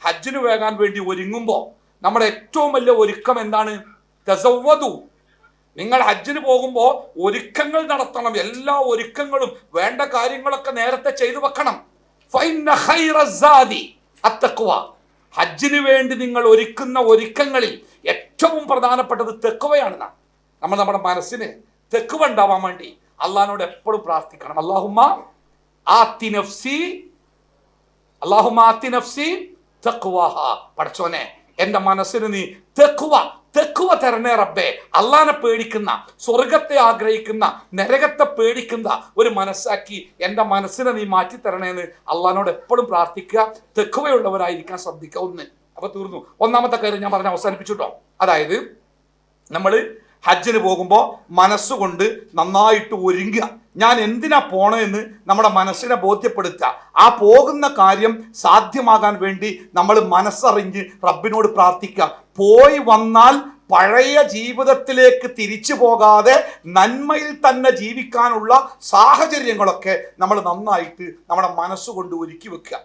ഹജ്ജിന് വേകാൻ വേണ്ടി ഒരുങ്ങുമ്പോൾ നമ്മുടെ ഏറ്റവും വലിയ ഒരുക്കം എന്താണ്? തസവ്വദു. നിങ്ങൾ ഹജ്ജിന് പോകുമ്പോൾ ഒരുക്കങ്ങൾ നടത്തണം. എല്ലാ ഒരുക്കങ്ങളും വേണ്ട കാര്യങ്ങളൊക്കെ നേരത്തെ ചെയ്തു വെക്കണം. ഫഇന്ന ഖൈറസ്സാദി അത്തഖ്വ. ഹജ്ജിന് വേണ്ടി നിങ്ങൾ ഒരുക്കുന്ന ഒരുക്കങ്ങളിൽ ഏറ്റവും പ്രധാനപ്പെട്ടത് തെക്കുവയാണ്. നമ്മൾ നമ്മുടെ മനസ്സിന് തെക്കുവ ഉണ്ടാവാൻ വേണ്ടി അള്ളാഹിനോട് എപ്പോഴും പ്രാർത്ഥിക്കണം. അല്ലാഹുമ്മ ആതി നഫ്സി തഖ്വഹ. പടച്ചോനെ, എൻ്റെ മനസ്സിന് നീ തെക്കുവ തരണേ റബ്ബേ. അള്ളാഹിനെ പേടിക്കുന്ന, സ്വർഗത്തെ ആഗ്രഹിക്കുന്ന, നരകത്തെ പേടിക്കുന്ന ഒരു മനസ്സാക്കി എൻ്റെ മനസ്സിനെ നീ മാറ്റിത്തരണേന്ന് അള്ളാഹിനോട് എപ്പോഴും പ്രാർത്ഥിക്കുക. തെക്കുവയുള്ളവരായിരിക്കാൻ ശ്രദ്ധിക്കുക. ഒന്ന്. അപ്പൊ തീർന്നു. ഒന്നാമത്തെ കാര്യം ഞാൻ പറഞ്ഞ് അവസാനിപ്പിച്ചുട്ടോ. അതായത് നമ്മൾ ഹജ്ജിന് പോകുമ്പോൾ മനസ്സുകൊണ്ട് നന്നായിട്ട് ഒരുങ്ങുക. ഞാൻ എന്തിനാ പോണെന്ന് നമ്മുടെ മനസ്സിനെ ബോധ്യപ്പെടുത്തുക. ആ പോകുന്ന കാര്യം സാധ്യമാകാൻ വേണ്ടി നമ്മൾ മനസ്സറിഞ്ഞ് റബ്ബിനോട് പ്രാർത്ഥിക്കുക. പോയി വന്നാൽ പഴയ ജീവിതത്തിലേക്ക് തിരിച്ചു പോകാതെ നന്മയിൽ തന്നെ ജീവിക്കാനുള്ള സാഹചര്യങ്ങളൊക്കെ നമ്മൾ നന്നായിട്ട് നമ്മുടെ മനസ്സുകൊണ്ട് ഒരുക്കി വെക്കുക.